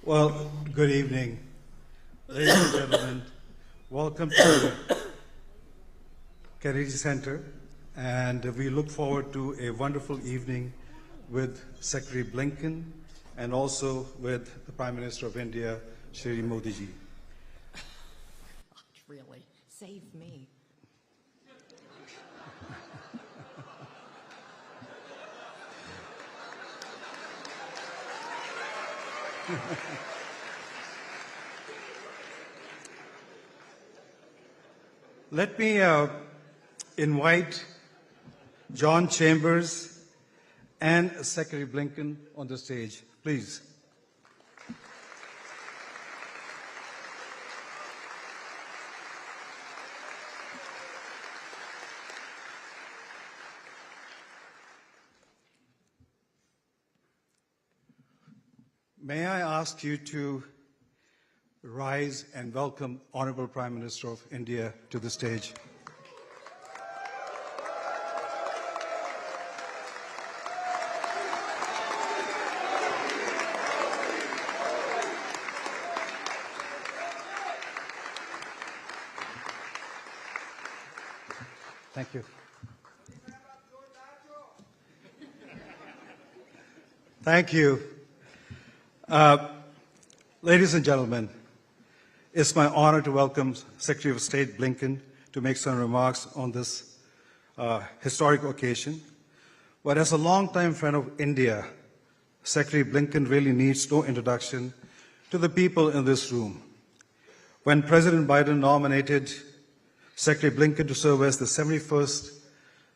Well, good evening, ladies and gentlemen. Welcome to the Kennedy Center, and we look forward to a wonderful evening with Secretary Blinken and also with the Prime Minister of India, Shri Modi ji. Really, save me. Let me invite John Chambers and Secretary Blinken on the stage, please. May I ask you to rise and welcome Honorable Prime Minister of India to the stage. Thank you. Thank you. Ladies and gentlemen, it's my honor to welcome Secretary of State Blinken to make some remarks on this historic occasion. But as a longtime friend of India, Secretary Blinken really needs no introduction to the people in this room. When President Biden nominated Secretary Blinken to serve as the 71st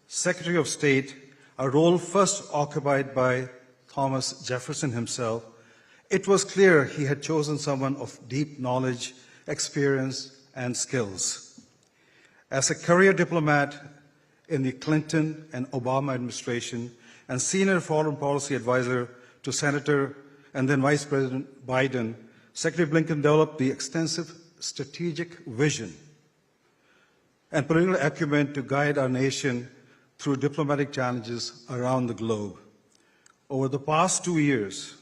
Secretary of State, a role first occupied by Thomas Jefferson himself, it was clear he had chosen someone of deep knowledge, experience, and skills. As a career diplomat in the Clinton and Obama administration and senior foreign policy advisor to Senator and then Vice President Biden, Secretary Blinken developed the extensive strategic vision and political acumen to guide our nation through diplomatic challenges around the globe. Over the past 2 years,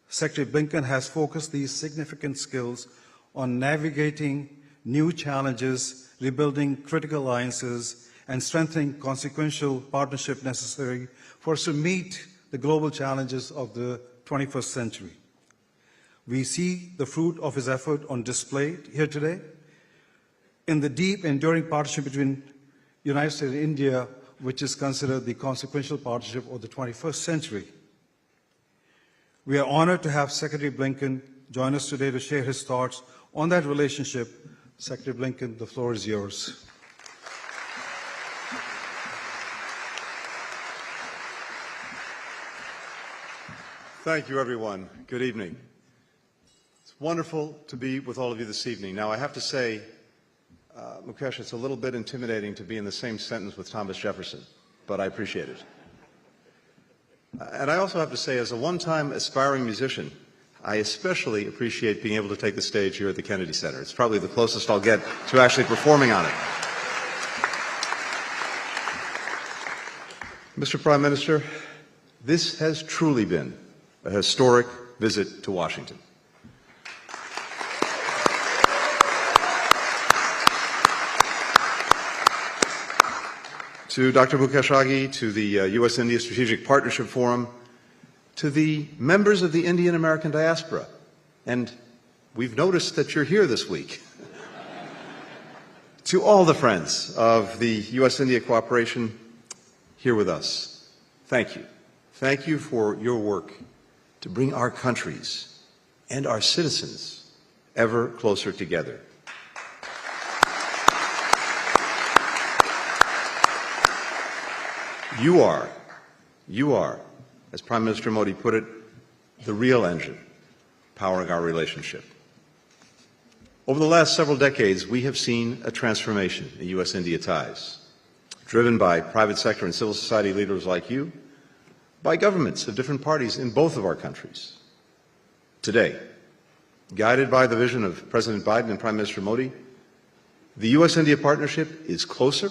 Secretary Blinken has focused these significant skills on navigating new challenges, rebuilding critical alliances, and strengthening consequential partnership necessary for us to meet the global challenges of the 21st century. We see the fruit of his effort on display here today in the deep, enduring partnership between the United States and India, which is considered the consequential partnership of the 21st century. We are honored to have Secretary Blinken join us today to share his thoughts on that relationship. Secretary Blinken, the floor is yours. Thank you, everyone. Good evening. It's wonderful to be with all of you this evening. Now, I have to say, Mukesh, it's a little bit intimidating to be in the same sentence with Thomas Jefferson, but I appreciate it. And I also have to say, as a one-time aspiring musician, I especially appreciate being able to take the stage here at the Kennedy Center. It's probably the closest I'll get to actually performing on it. Mr. Prime Minister, this has truly been a historic visit to Washington. To Dr. Mukesh, to the U.S.-India Strategic Partnership Forum, to the members of the Indian American diaspora, and we've noticed that you're here this week, to all the friends of the U.S.-India cooperation here with us, thank you. Thank you for your work to bring our countries and our citizens ever closer together. You are, as Prime Minister Modi put it, the real engine powering our relationship. Over the last several decades, we have seen a transformation in U.S.-India ties, driven by private sector and civil society leaders like you, by governments of different parties in both of our countries. Today, guided by the vision of President Biden and Prime Minister Modi, the U.S.-India partnership is closer,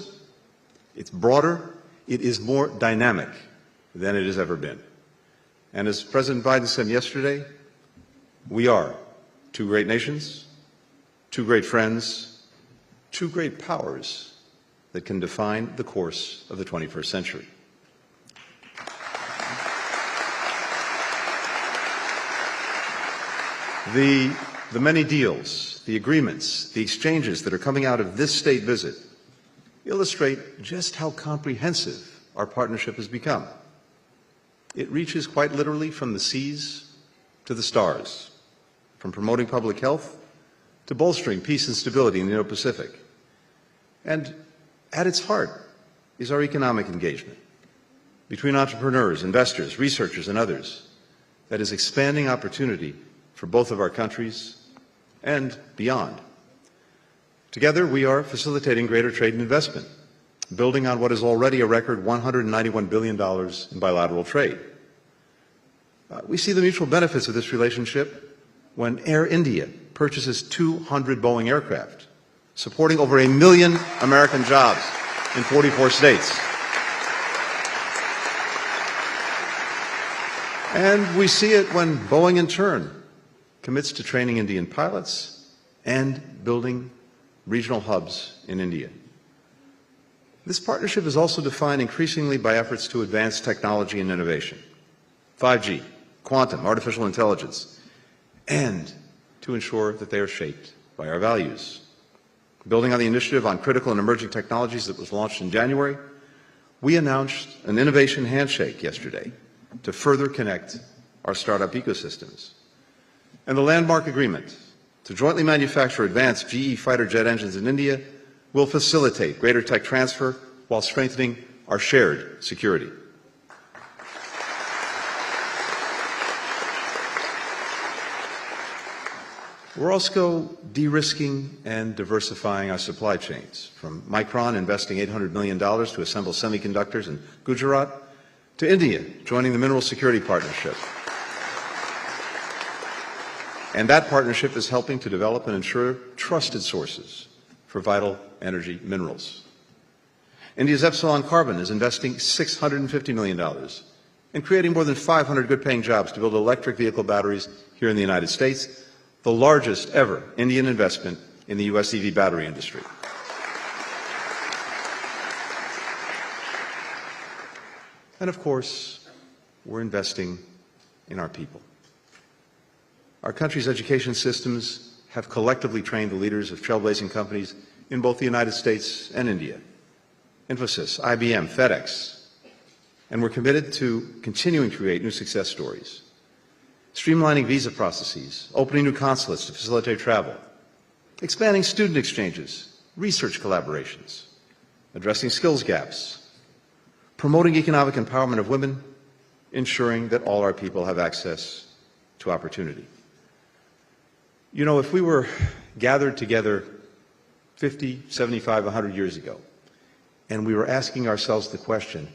it's broader, it is more dynamic than it has ever been. And as President Biden said yesterday, We are two great nations, two great friends, two great powers that can define the course of the 21st century. The many deals, the agreements, the exchanges that are coming out of this state visit illustrate just how comprehensive our partnership has become. It reaches quite literally from the seas to the stars, from promoting public health to bolstering peace and stability in the Indo-Pacific. And at its heart is our economic engagement between entrepreneurs, investors, researchers, and others that is expanding opportunity for both of our countries and beyond. Together, we are facilitating greater trade and investment, building on what is already a record $191 billion in bilateral trade. We see the mutual benefits of this relationship when Air India purchases 200 Boeing aircraft, supporting over 1 million American jobs in 44 states. And we see it when Boeing, in turn, commits to training Indian pilots and building regional hubs in India. This partnership is also defined increasingly by efforts to advance technology and innovation, 5G, quantum, artificial intelligence, and to ensure that they are shaped by our values. Building on the initiative on critical and emerging technologies that was launched in January, we announced an innovation handshake yesterday to further connect our startup ecosystems. And the landmark agreement to jointly manufacture advanced GE fighter jet engines in India will facilitate greater tech transfer while strengthening our shared security. We're also de-risking and diversifying our supply chains, from Micron investing $800 million to assemble semiconductors in Gujarat, to India joining the Mineral Security Partnership. And that partnership is helping to develop and ensure trusted sources for vital energy minerals. India's Epsilon Carbon is investing $650 million and creating more than 500 good-paying jobs to build electric vehicle batteries here in the United States, the largest ever Indian investment in the U.S. EV battery industry. And of course, we're investing in our people. Our country's education systems have collectively trained the leaders of trailblazing companies in both the United States and India, Infosys, IBM, FedEx, and we're committed to continuing to create new success stories, streamlining visa processes, opening new consulates to facilitate travel, expanding student exchanges, research collaborations, addressing skills gaps, promoting economic empowerment of women, ensuring that all our people have access to opportunity. You know, if we were gathered together 50, 75, 100 years ago, and we were asking ourselves the question,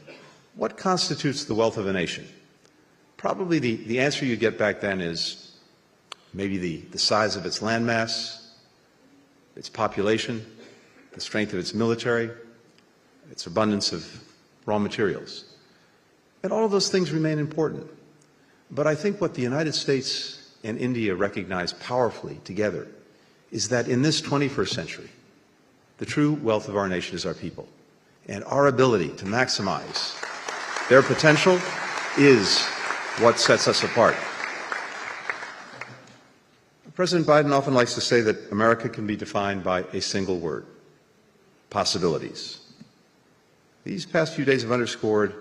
what constitutes the wealth of a nation? Probably the answer you get back then is maybe the size of its landmass, its population, the strength of its military, its abundance of raw materials. And all of those things remain important. But I think what the United States and India recognize powerfully together is that in this 21st century, the true wealth of our nation is our people. And our ability to maximize their potential is what sets us apart. President Biden often likes to say that America can be defined by a single word: possibilities. These past few days have underscored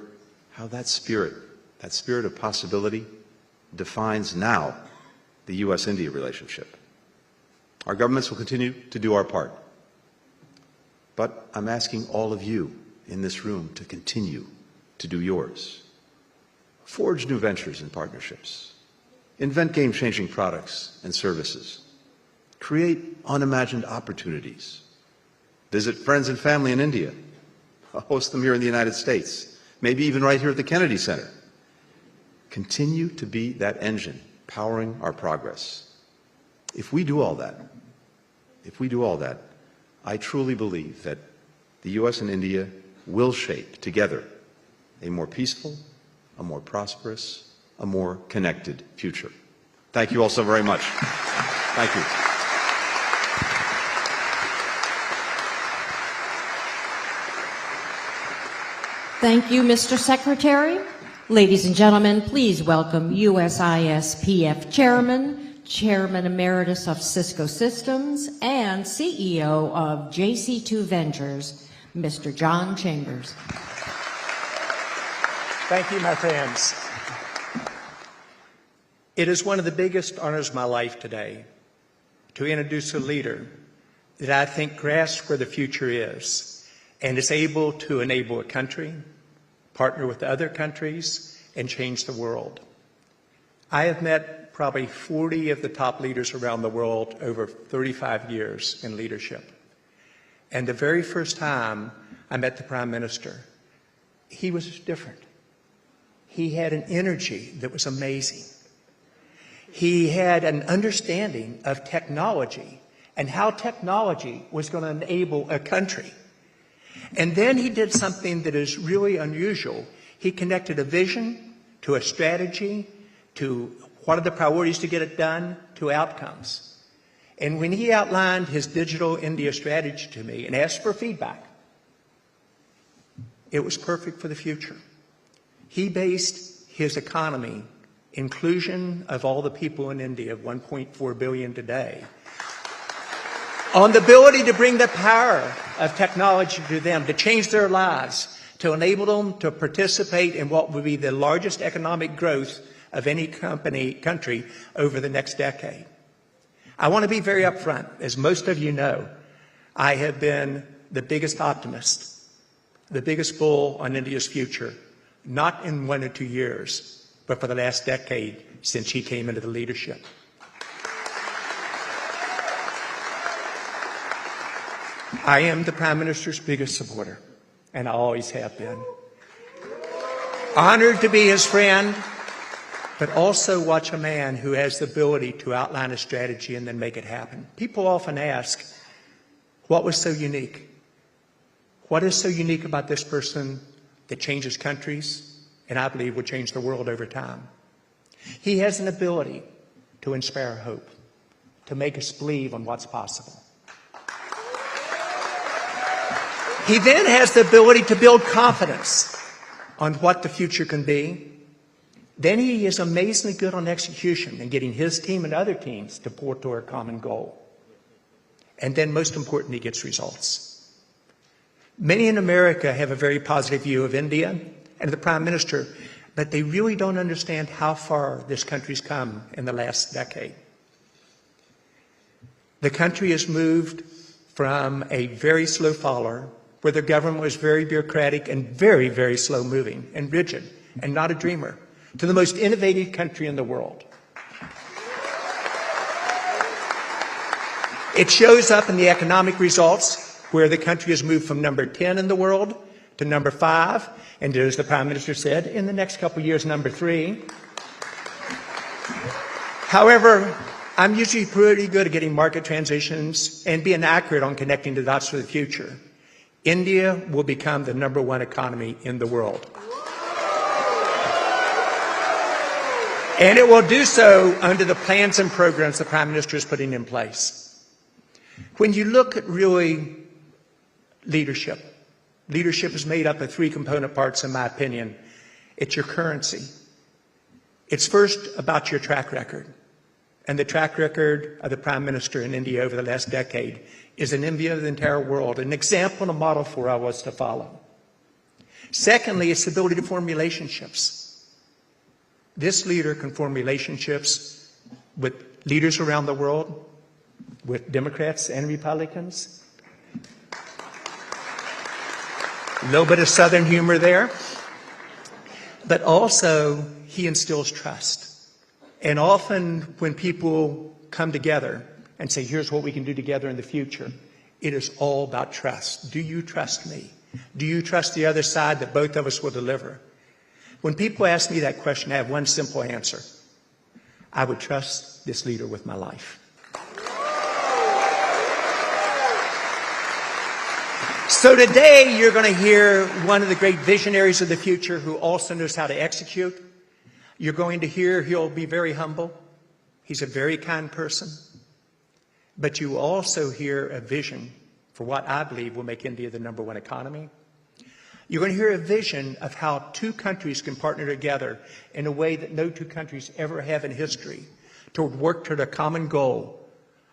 how that spirit of possibility, defines now the U.S.-India relationship. Our governments will continue to do our part. But I'm asking all of you in this room to continue to do yours. Forge new ventures and partnerships. Invent game-changing products and services. Create unimagined opportunities. Visit friends and family in India. Host them here in the United States. Maybe even right here at the Kennedy Center. Continue to be that engine powering our progress. If we do all that, I truly believe that the U.S. and India will shape together a more peaceful, a more prosperous, a more connected future. Thank you all so very much. Thank you. Thank you, Mr. Secretary. Ladies and gentlemen, please welcome USIS-PF Chairman, Chairman Emeritus of Cisco Systems, and CEO of JC2 Ventures, Mr. John Chambers. Thank you, my friends. It is one of the biggest honors of my life today to introduce a leader that I think grasps where the future is and is able to enable a country, partner with other countries, and change the world. I have met probably 40 of the top leaders around the world over 35 years in leadership. And the very first time I met the Prime Minister, he was different. He had an energy that was amazing. He had an understanding of technology and how technology was going to enable a country. And then he did something that is really unusual. He connected a vision to a strategy, to what are the priorities to get it done, to outcomes. And when he outlined his Digital India strategy to me and asked for feedback, it was perfect for the future. He based his economy, inclusion of all the people in India, 1.4 billion today, on the ability to bring the power of technology to them, to change their lives, to enable them to participate in what will be the largest economic growth of any country over the next decade. I want to be very upfront. As most of you know, I have been the biggest optimist, the biggest bull on India's future, not in 1 or 2 years, but for the last decade since he came into the leadership. I am the Prime Minister's biggest supporter, and I always have been. Honored to be his friend, but also watch a man who has the ability to outline a strategy and then make it happen. People often ask, what was so unique? What is so unique about this person that changes countries, and I believe will change the world over time? He has an ability to inspire hope, to make us believe on what's possible. He then has the ability to build confidence on what the future can be. Then he is amazingly good on execution and getting his team and other teams to port toward a common goal. And then most important, he gets results. Many in America have a very positive view of India and the Prime Minister, but they really don't understand how far this country's come in the last decade. The country has moved from a very slow follower, where the government was very bureaucratic and very, very slow moving and rigid and not a dreamer, to the most innovative country in the world. It shows up in the economic results, where the country has moved from number 10 in the world to number 5, and as the Prime Minister said, in the next couple of years, number 3. However, I'm usually pretty good at getting market transitions and being accurate on connecting the dots for the future. India will become the number 1 economy in the world. And it will do so under the plans and programs the Prime Minister is putting in place. When you look at really leadership, leadership is made up of 3 component parts, in my opinion. It's your currency. It's first about your track record. And the track record of the Prime Minister in India over the last decade is an envy of the entire world, an example and a model for us to follow. Secondly, it's the ability to form relationships. This leader can form relationships with leaders around the world, with Democrats and Republicans. A little bit of Southern humor there. But also, he instills trust. And often when people come together and say, here's what we can do together in the future, it is all about trust. Do you trust me? Do you trust the other side that both of us will deliver? When people ask me that question, I have one simple answer. I would trust this leader with my life. So today you're going to hear one of the great visionaries of the future who also knows how to execute. You're going to hear he'll be very humble. He's a very kind person. But you also hear a vision for what I believe will make India the #1 economy. You're going to hear a vision of how two countries can partner together in a way that no two countries ever have in history to work toward a common goal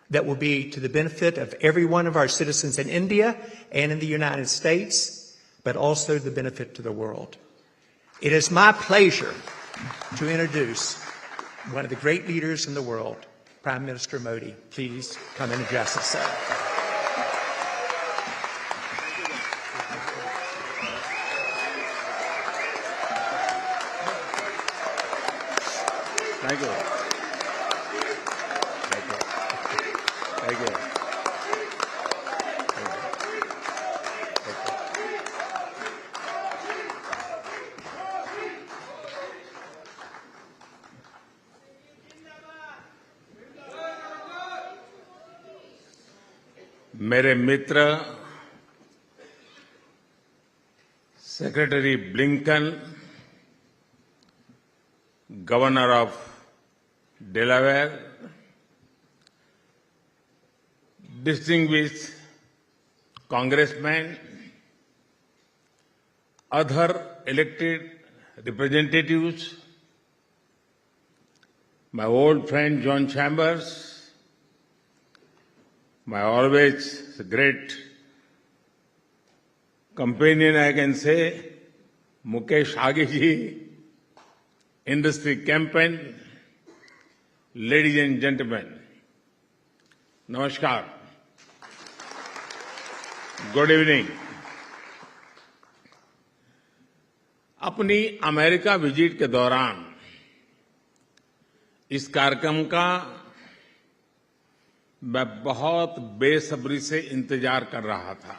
that will be to the benefit of every one of our citizens in India and in the United States, but also the benefit to the world. It is my pleasure to introduce one of the great leaders in the world, Prime Minister Modi. Please come and address us, sir. Thank you. Thank you. Thank you. मेरे मित्र secretary Blinken, governor of Delaware, distinguished congressmen, other elected representatives, my old friend John Chambers, my always great companion, I can say, Mukesh Agiji, industry campaign, ladies and gentlemen, namaskar, good evening. अपनी America visit के दौरान इस कार्यक्रम का मैं बहुत बेसब्री से इंतजार कर रहा था।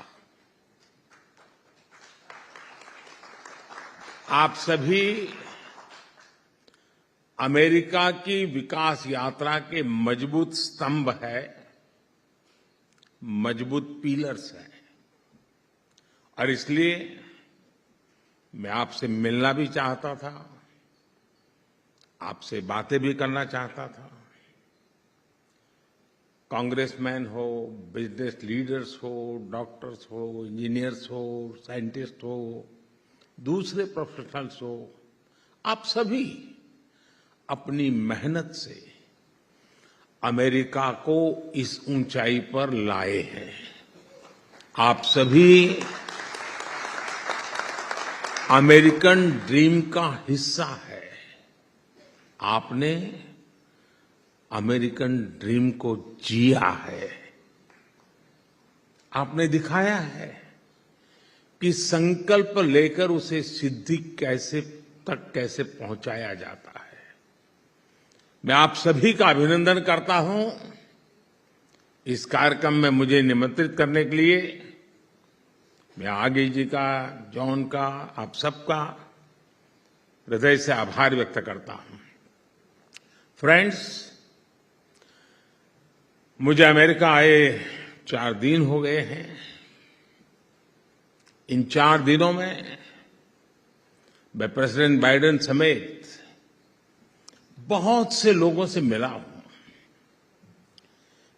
आप सभी अमेरिका की विकास यात्रा के मजबूत स्तंभ है, मजबूत पिलर्स है, और इसलिए मैं आपसे मिलना भी चाहता था, आपसे बातें भी करना चाहता था। कांग्रेसमैन हो, बिजनेस लीडर्स हो, डॉक्टर्स हो, इंजीनियर्स हो, साइंटिस्ट हो, दूसरे प्रोफेशनल्स हो, आप सभी अपनी मेहनत से अमेरिका को इस ऊंचाई पर लाए हैं। आप सभी अमेरिकन ड्रीम का हिस्सा है। आपने अमेरिकन ड्रीम को जिया है। आपने दिखाया है कि संकल्प लेकर उसे सिद्धि कैसे पहुंचाया जाता है। मैं आप सभी का अभिनंदन करता हूं इस कार्यक्रम में मुझे निमंत्रित करने के लिए। मैं आगे जी का, जॉन का, आप सबका हृदय से आभार व्यक्त करता हूं। फ्रेंड्स, मुझे अमेरिका आए 4 दिन हो गए हैं। इन 4 दिनों में मैं प्रेसिडेंट बाइडेन समेत बहुत से लोगों से मिला हूं।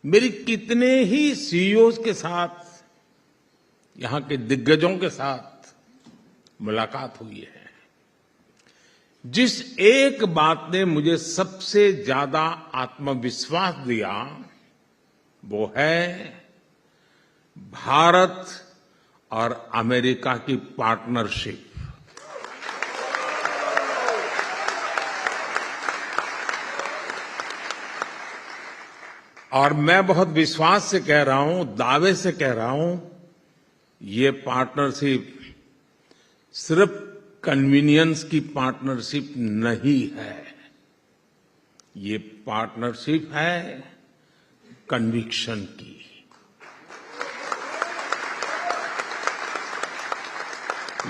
मेरी कितने ही सीईओज के साथ, यहां के दिग्गजों के साथ मुलाकात हुई है। जिस एक बात ने मुझे सबसे ज्यादा आत्मविश्वास दिया वो है भारत और अमेरिका की पार्टनरशिप। और मैं बहुत विश्वास से कह रहा हूं, दावे से कह रहा हूं, ये पार्टनरशिप सिर्फ कन्वीनियंस की पार्टनरशिप नहीं है। ये पार्टनरशिप है कन्विक्शन की।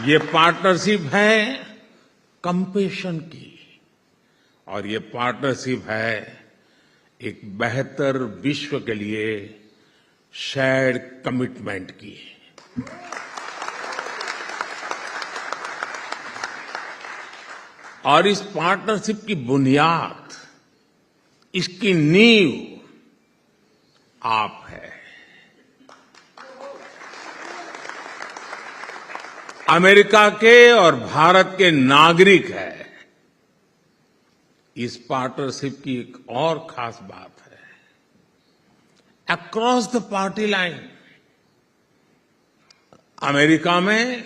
ये पार्टनरशिप है कंपैशन की। और ये पार्टनरशिप है एक बेहतर विश्व के लिए शेयर्ड कमिटमेंट की। और इस पार्टनरशिप की बुनियाद इसकी नींव आप है। अमेरिका के और भारत के नागरिक है। इस पार्टनरशिप की एक और खास बात है, across the party line America में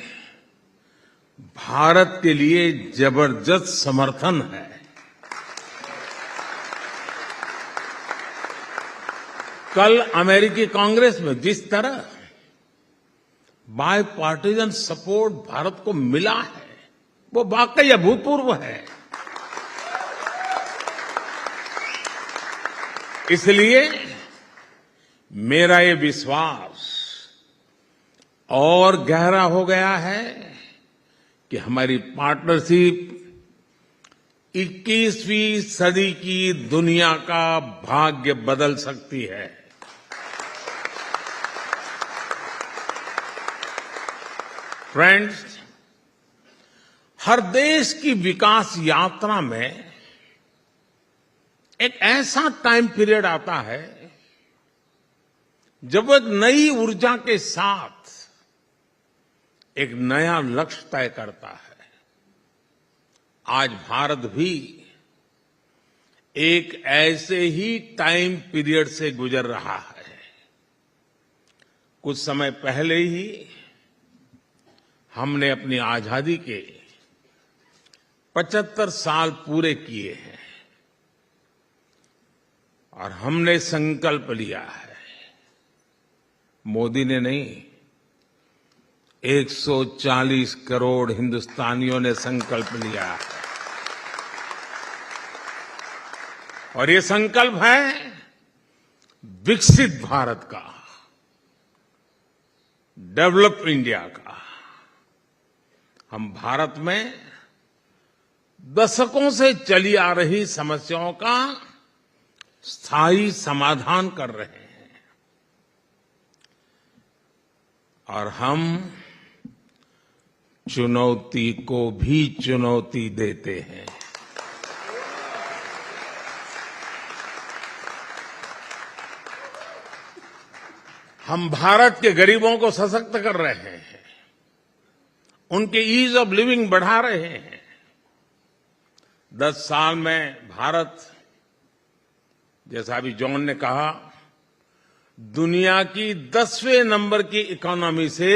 भारत के लिए जबरदस्त समर्थन है। कल अमेरिकी कांग्रेस में जिस तरह बाय पार्टीजन सपोर्ट भारत को मिला है, वो वाकई अभूतपूर्व है। इसलिए मेरा ये विश्वास और गहरा हो गया है कि हमारी पार्टनरशिप 21वीं सदी की दुनिया का भाग्य बदल सकती है। फ्रेंड्स, हर देश की विकास यात्रा में एक ऐसा टाइम पीरियड आता है जब वो एक नई ऊर्जा के साथ एक नया लक्ष्य तय करता है। आज भारत भी एक ऐसे ही टाइम पीरियड से गुजर रहा है। कुछ समय पहले ही हमने अपनी आजादी के 75 साल पूरे किए हैं और हमने संकल्प लिया है, मोदी ने नहीं, 140 करोड़ हिंदुस्तानियों ने संकल्प लिया है। और ये संकल्प है विकसित भारत का, डेवलप इंडिया का। हम भारत में दशकों से चली आ रही समस्याओं का स्थायी समाधान कर रहे हैं और हम चुनौती को भी चुनौती देते हैं। हम भारत के गरीबों को सशक्त कर रहे हैं, उनके ईज ऑफ लिविंग बढ़ा रहे हैं। 10 साल में भारत, जैसा अभी जॉन ने कहा, दुनिया की 10वें नंबर की इकोनॉमी से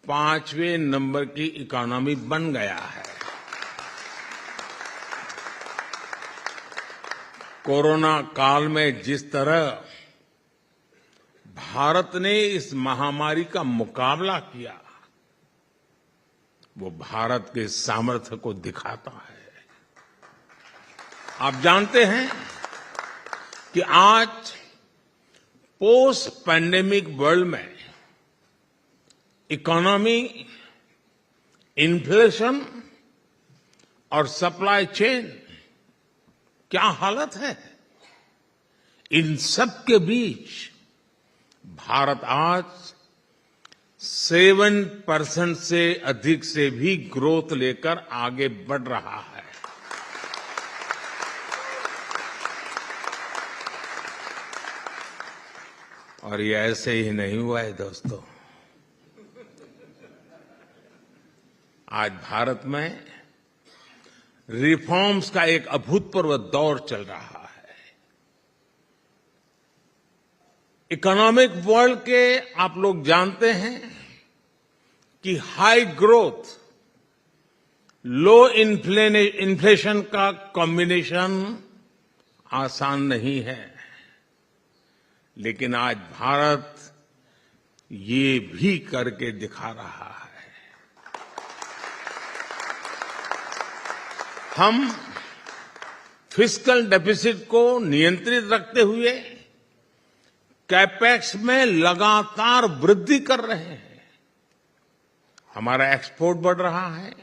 5वें नंबर की इकोनॉमी बन गया है। कोरोना काल में जिस तरह भारत ने इस महामारी का मुकाबला किया, वो भारत के सामर्थ्य को दिखाता है। आप जानते हैं कि आज पोस्ट पैंडेमिक वर्ल्ड में इकोनॉमी, इन्फ्लेशन और सप्लाई चेन क्या हालत है। इन सब के बीच भारत आज 7% से अधिक से भी ग्रोथ लेकर आगे बढ़ रहा है। और ये ऐसे ही नहीं हुआ है दोस्तों। आज भारत में रिफॉर्म्स का एक अभूतपूर्व दौर चल रहा है। इकोनॉमिक वर्ल्ड के आप लोग जानते हैं कि हाई ग्रोथ, लो इन्फ्लेशन का कॉम्बिनेशन आसान नहीं है, लेकिन आज भारत ये भी करके दिखा रहा है। हम फिस्कल डेफिसिट को नियंत्रित रखते हुए कैपेक्स में लगातार वृद्धि कर रहे हैं। हमारा एक्सपोर्ट बढ़ रहा है,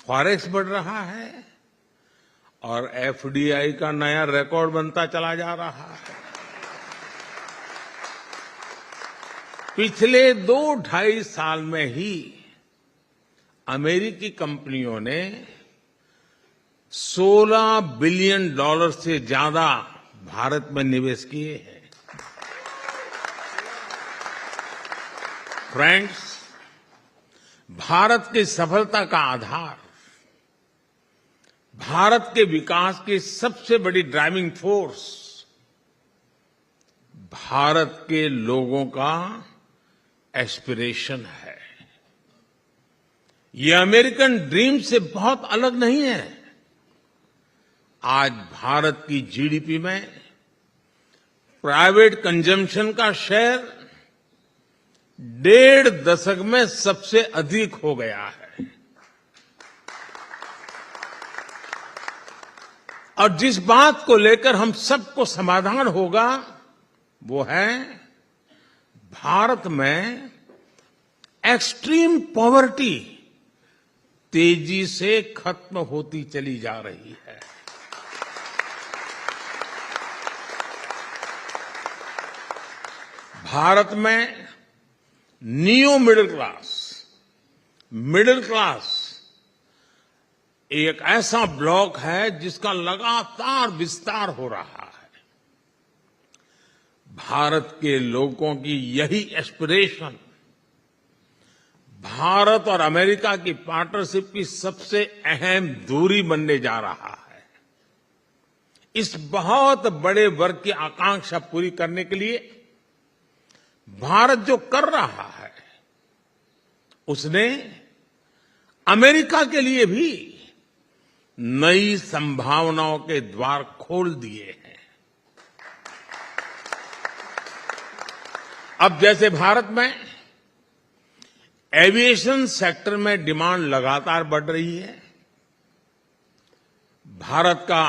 फॉरेक्स बढ़ रहा है और एफडीआई का नया रिकॉर्ड बनता चला जा रहा है। पिछले 2-2.5 साल में ही अमेरिकी कंपनियों ने 16 बिलियन डॉलर से ज्यादा भारत में निवेश किए हैं। फ्रेंड्स, भारत की सफलता का आधार, भारत के विकास की सबसे बड़ी ड्राइविंग फोर्स भारत के लोगों का एस्पिरेशन है। ये अमेरिकन ड्रीम से बहुत अलग नहीं है। आज भारत की जीडीपी में प्राइवेट कंजम्पशन का शेयर 1.5 दशक में सबसे अधिक हो गया है। और जिस बात को लेकर हम सबको समाधान होगा वो है भारत में एक्सट्रीम पॉवर्टी तेजी से खत्म होती चली जा रही है। भारत में नियो मिडिल क्लास एक ऐसा ब्लॉक है जिसका लगातार विस्तार हो रहा है। भारत के लोगों की यही एस्पिरेशन भारत और अमेरिका की पार्टनरशिप की सबसे अहम दूरी बनने जा रहा है। इस बहुत बड़े वर्ग की आकांक्षा पूरी करने के लिए भारत जो कर रहा है उसने अमेरिका के लिए भी नई संभावनाओं के द्वार खोल दिए हैं। अब जैसे भारत में एविएशन सेक्टर में डिमांड लगातार बढ़ रही है, भारत का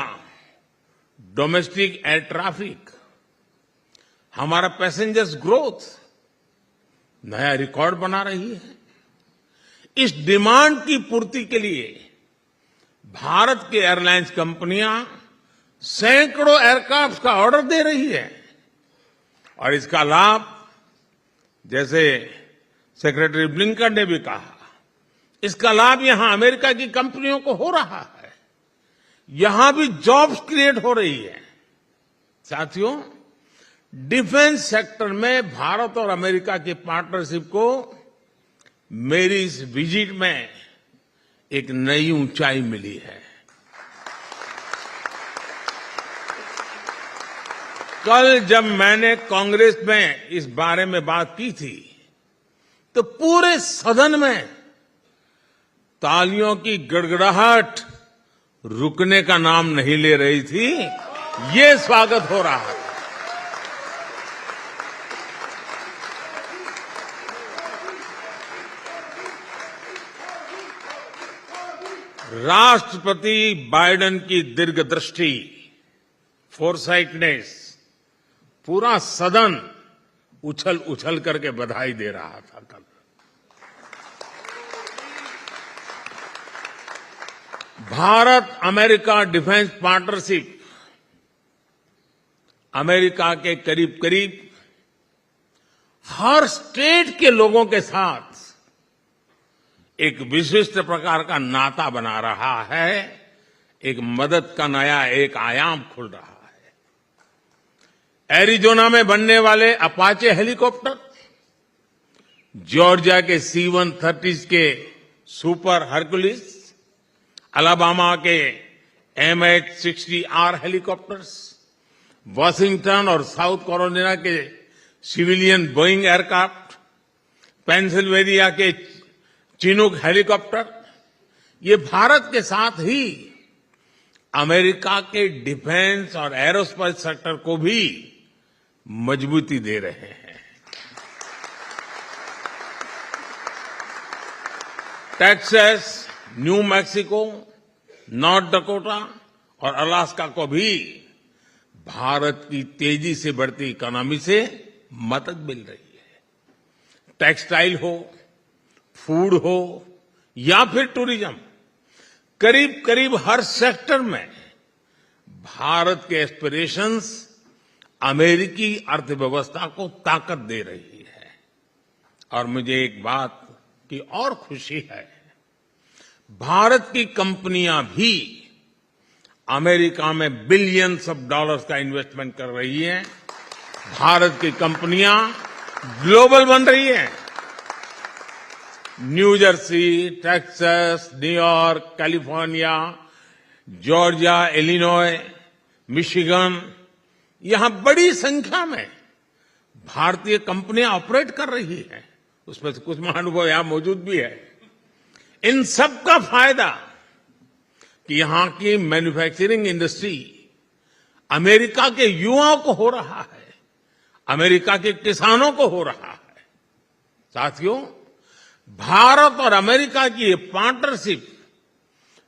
डोमेस्टिक एयर ट्रैफिक, हमारा पैसेंजर्स ग्रोथ नया रिकॉर्ड बना रही है। इस डिमांड की पूर्ति के लिए भारत की एयरलाइंस कंपनियां सैकड़ों एयरक्राफ्ट का ऑर्डर दे रही है और इसका लाभ, जैसे सेक्रेटरी ब्लिंकन ने भी कहा, इसका लाभ यहां अमेरिका की कंपनियों को हो रहा है। यहां भी जॉब्स क्रिएट हो रही है। साथियों, डिफेंस सेक्टर में भारत और अमेरिका की पार्टनरशिप को मेरी इस विजिट में एक नई ऊंचाई मिली है। कल जब मैंने कांग्रेस में इस बारे में बात की थी तो पूरे सदन में तालियों की गड़गड़ाहट रुकने का नाम नहीं ले रही थी। ये स्वागत हो रहा है। राष्ट्रपति बाइडेन की दीर्घदृष्टि, फोरसाइटनेस, पूरा सदन उछल उछल करके बधाई दे रहा था कल। Bharat America defence partnership America के करीब करीब हर स्टेट के लोगों के साथ एक विशिष्ट प्रकार का नाता बना रहा है। एक मदद का नया एक आयाम खुल रहा है। एरिजोना में बनने वाले अपाचे हेलीकॉप्टर, जॉर्जिया के C-130 के सुपर हरकुलिस, अलाबामा के MH-60R हेलीकॉप्टर्स, वाशिंगटन और साउथ कैरोलिना के सिविलियन बोइंग एयरक्राफ्ट, पेंसिल्वेनिया के चिनूक हेलीकॉप्टर, ये भारत के साथ ही अमेरिका के डिफेंस और एरोस्पेस सेक्टर को भी मजबूती दे रहे हैं। Texas, new Mexico, north Dakota और अलास्का को भी भारत की तेजी से बढ़ती इकोनॉमी से मदद मिल रही है। टेक्सटाइल हो, फूड हो या फिर टूरिज्म, करीब करीब हर सेक्टर में भारत के एस्पिरेशंस अमेरिकी अर्थव्यवस्था को ताकत दे रही है। और मुझे एक बात की और खुशी है, भारत की कंपनियां भी अमेरिका में बिलियंस ऑफ डॉलर्स का इन्वेस्टमेंट कर रही हैं। भारत की कंपनियां ग्लोबल बन रही हैं। New Jersey, Texas, New York, California, Georgia, Illinois, Michigan, यहां बड़ी संख्या में भारतीय कंपनियां ऑपरेट कर रही हैं। उसमें से कुछ महानुभाव यहां मौजूद भी है। इन सब का फायदा कि यहां की मैन्युफैक्चरिंग इंडस्ट्री अमेरिका के युवाओं को हो रहा है, अमेरिका के किसानों को हो रहा है। साथियों, भारत और अमेरिका की ये पार्टनरशिप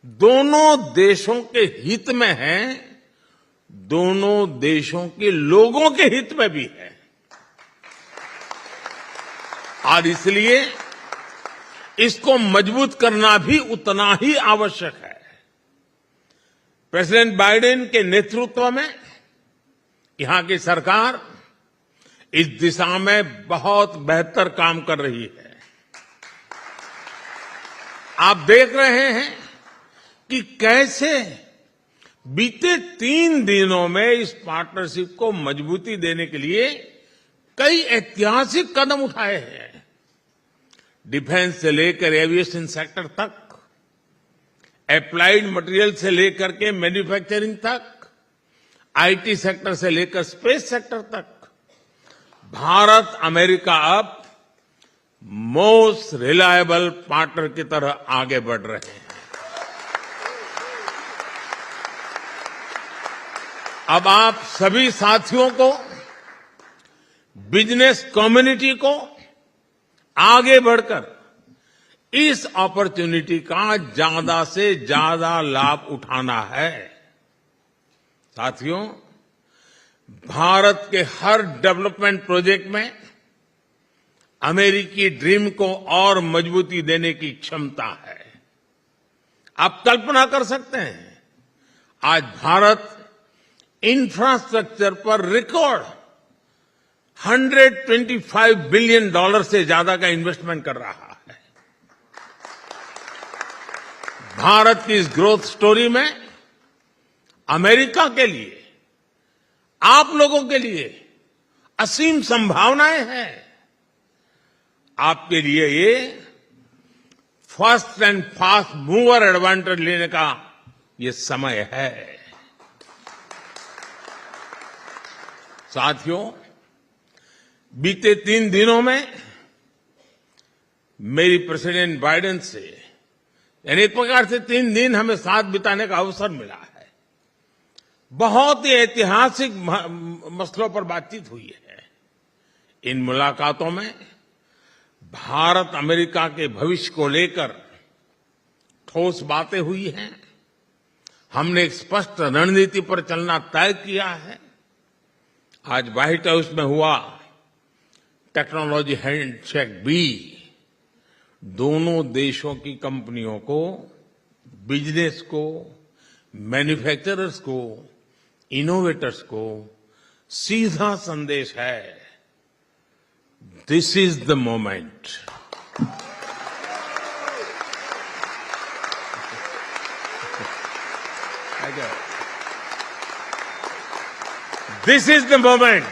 दोनों देशों के हित में है, दोनों देशों के लोगों के हित में भी है। और इसलिए इसको मजबूत करना भी उतना ही आवश्यक है। प्रेसिडेंट बाइडेन के नेतृत्व में यहां की सरकार इस दिशा में बहुत बेहतर काम कर रही है। आप देख रहे हैं कि कैसे बीते 3 दिनों में इस पार्टनरशिप को मजबूती देने के लिए कई ऐतिहासिक कदम उठाए हैं। डिफेंस से लेकर एविएशन सेक्टर तक, एप्लाइड मटेरियल से लेकर के मैन्युफैक्चरिंग तक, आईटी सेक्टर से लेकर स्पेस सेक्टर तक, भारत अमेरिका अब मोस्ट रिलायबल पार्टनर की तरह आगे बढ़ रहे हैं। अब आप सभी साथियों को, बिजनेस कम्युनिटी को आगे बढ़कर इस अपॉर्चुनिटी का ज्यादा से ज्यादा लाभ उठाना है। साथियों, भारत के हर डेवलपमेंट प्रोजेक्ट में अमेरिकी ड्रीम को और मजबूती देने की क्षमता है। आप कल्पना कर सकते हैं, आज भारत इंफ्रास्ट्रक्चर पर रिकॉर्ड $125 बिलियन से ज्यादा का इन्वेस्टमेंट कर रहा है। भारत की इस ग्रोथ स्टोरी में अमेरिका के लिए, आप लोगों के लिए असीम संभावनाएं हैं। आपके लिए ये first and fast mover advantage लेने का ये समय है। साथियों, बीते 3 दिनों में मेरी प्रेसिडेंट बाइडेन से, यानी एक प्रकार से 3 दिन हमें साथ बिताने का अवसर मिला है। बहुत ही ऐतिहासिक मसलों पर बातचीत हुई है। इन मुलाकातों में भारत अमेरिका के भविष्य को लेकर ठोस बातें हुई हैं। हमने एक स्पष्ट रणनीति पर चलना तय किया है। आज व्हाइट हाउस में हुआ टेक्नोलॉजी हैंडशेक भी दोनों देशों की कंपनियों को, बिजनेस को, मैन्युफैक्चरर्स को, इनोवेटर्स को सीधा संदेश है, this is the moment. This is the moment.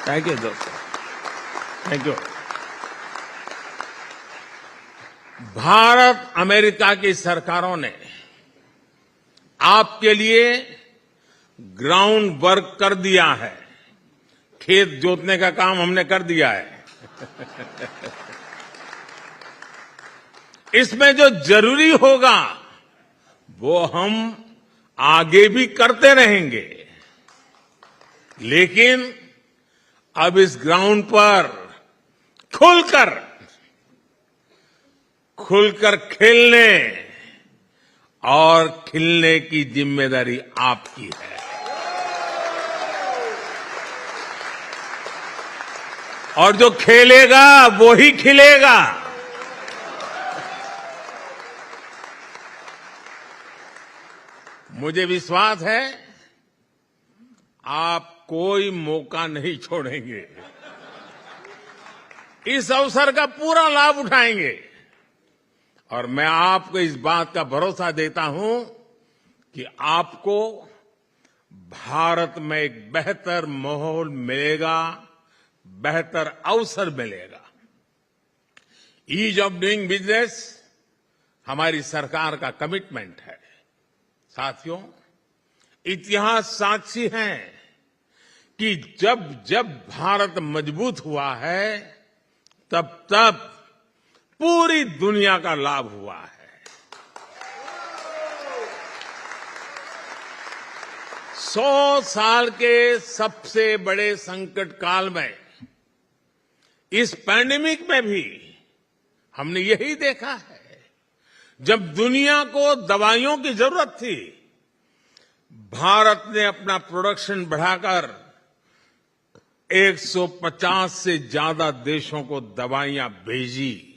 Thank you दोस्तों, थैंक यू। भारत अमेरिका की सरकारों ने आपके लिए ग्राउंड वर्क कर दिया है। खेत जोतने का काम हमने कर दिया है। इसमें जो जरूरी होगा वो हम आगे भी करते रहेंगे, लेकिन अब इस ग्राउंड पर खुलकर खेलने और खिलने की जिम्मेदारी आपकी है। और जो खेलेगा वो ही खिलेगा। मुझे विश्वास है आप कोई मौका नहीं छोड़ेंगे। इस अवसर का पूरा लाभ उठाएंगे और मैं आपको इस बात का भरोसा देता हूं कि आपको भारत में एक बेहतर माहौल मिलेगा, बेहतर अवसर मिलेगा। ईज ऑफ डूइंग बिजनेस हमारी सरकार का कमिटमेंट है। साथियों, इतिहास साक्षी है कि जब जब भारत मजबूत हुआ है तब तब पूरी दुनिया का लाभ हुआ है। 100 साल के सबसे बड़े संकट काल में, इस पैंडेमिक में भी हमने यही देखा है। जब दुनिया को दवाइयों की जरूरत थी, भारत ने अपना प्रोडक्शन बढ़ाकर 150 से ज्यादा देशों को दवाइयां भेजी।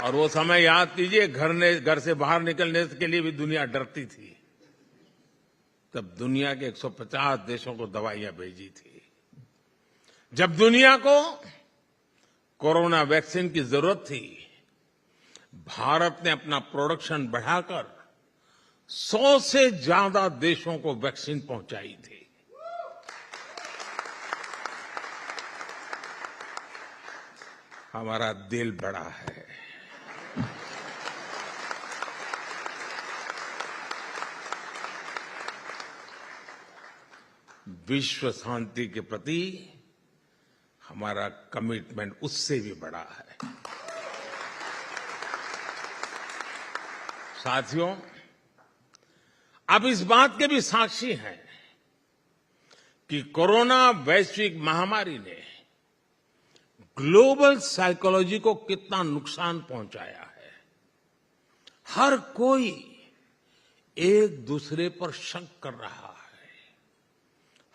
और वो समय याद कीजिए, घर से बाहर निकलने के लिए भी दुनिया डरती थी। तब दुनिया के 150 देशों को दवाइयां भेजी थी। जब दुनिया को कोरोना वैक्सीन की जरूरत थी, भारत ने अपना प्रोडक्शन बढ़ाकर 100 से ज्यादा देशों को वैक्सीन पहुंचाई थी। हमारा दिल बड़ा है। विश्व शांति के प्रति हमारा कमिटमेंट उससे भी बड़ा है। साथियों, अब इस बात के भी साक्षी हैं कि कोरोना वैश्विक महामारी ने ग्लोबल साइकोलॉजी को कितना नुकसान पहुंचाया है। हर कोई एक दूसरे पर शक कर रहा है।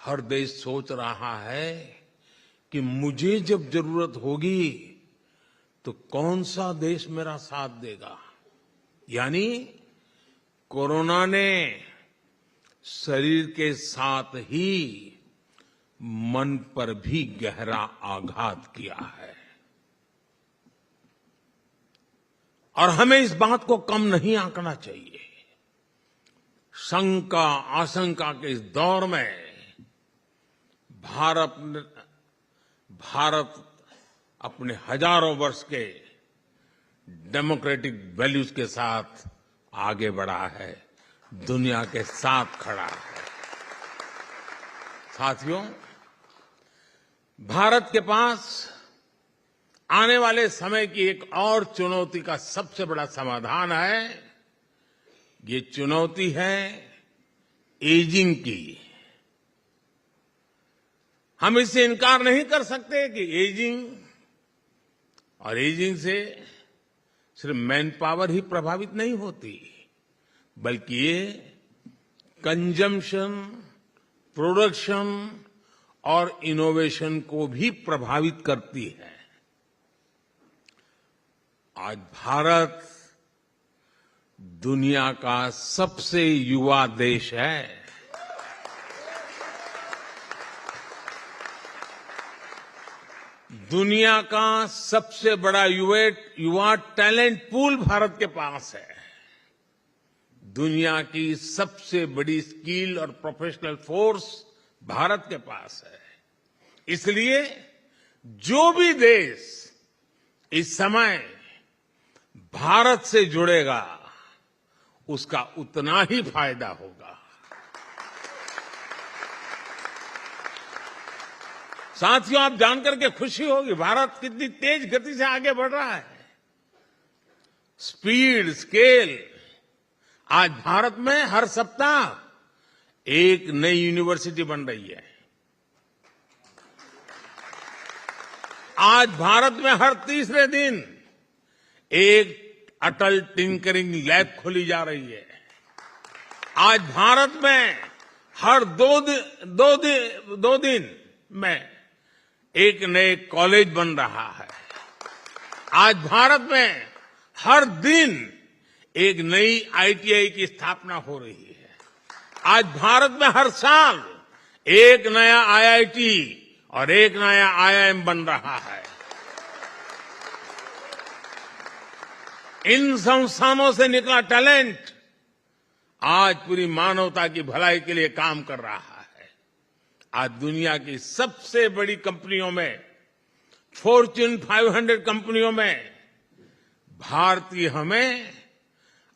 हर देश सोच रहा है कि मुझे जब जरूरत होगी तो कौन सा देश मेरा साथ देगा। यानी कोरोना ने शरीर के साथ ही मन पर भी गहरा आघात किया है। और हमें इस बात को कम नहीं आंकना चाहिए। शंका आशंका के इस दौर में भारत अपने हजारों वर्ष के डेमोक्रेटिक वैल्यूज के साथ आगे बढ़ा है, दुनिया के साथ खड़ा है। साथियों, भारत के पास आने वाले समय की एक और चुनौती का सबसे बड़ा समाधान है। ये चुनौती है एजिंग की। हम इससे इनकार नहीं कर सकते कि एजिंग से सिर्फ मैन पावर ही प्रभावित नहीं होती, बल्कि ये कंजम्पशन, प्रोडक्शन और इनोवेशन को भी प्रभावित करती है। आज भारत दुनिया का सबसे युवा देश है। दुनिया का सबसे बड़ा युवा टैलेंट पूल भारत के पास है। दुनिया की सबसे बड़ी स्किल और प्रोफेशनल फोर्स भारत के पास है। इसलिए जो भी देश इस समय भारत से जुड़ेगा, उसका उतना ही फायदा होगा। साथियों, आप जानकर के खुशी होगी, भारत कितनी तेज गति से आगे बढ़ रहा है। Speed, scale. आज भारत में हर सप्ताह एक नई यूनिवर्सिटी बन रही है। आज भारत में हर तीसरे दिन एक अटल टिंकरिंग लैब खोली जा रही है। आज भारत में हर दो दिन में एक नए कॉलेज बन रहा है। आज भारत में हर दिन एक नई आईटीआई की स्थापना हो रही है। आज भारत में हर साल एक नया आईआईटी और एक नया आईआईएम बन रहा है। इन संस्थानों से निकला टैलेंट आज पूरी मानवता की भलाई के लिए काम कर रहा है। आज दुनिया की सबसे बड़ी कंपनियों में, फॉर्च्यून 500 कंपनियों में भारतीय हमें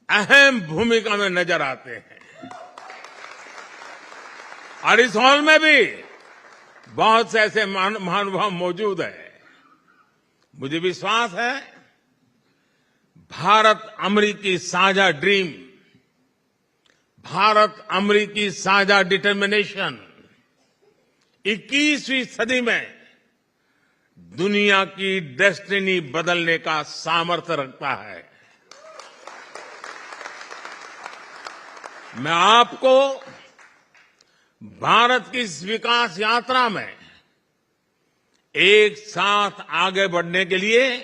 अहम भूमिका में नजर आते हैं। और इस हॉल में भी बहुत से ऐसे महानुभाव मौजूद हैं। मुझे विश्वास है भारत अमेरिकी साझा ड्रीम, भारत अमेरिकी साझा डिटर्मिनेशन 21वीं सदी में दुनिया की डेस्टिनी बदलने का सामर्थ्य रखता है। मैं आपको भारत की इस विकास यात्रा में एक साथ आगे बढ़ने के लिए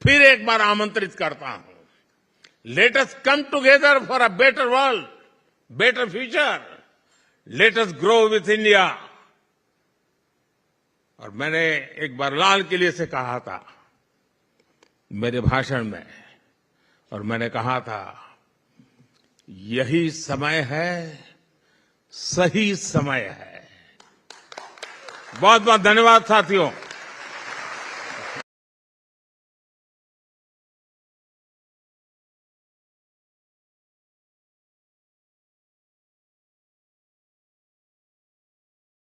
फिर एक बार आमंत्रित करता हूं। Let us come together for a better world, better future. Let us grow with India. और मैंने एक बार लाल किले से कहा था मेरे भाषण में, और मैंने कहा था यही समय है, सही समय है। बहुत बहुत धन्यवाद साथियों।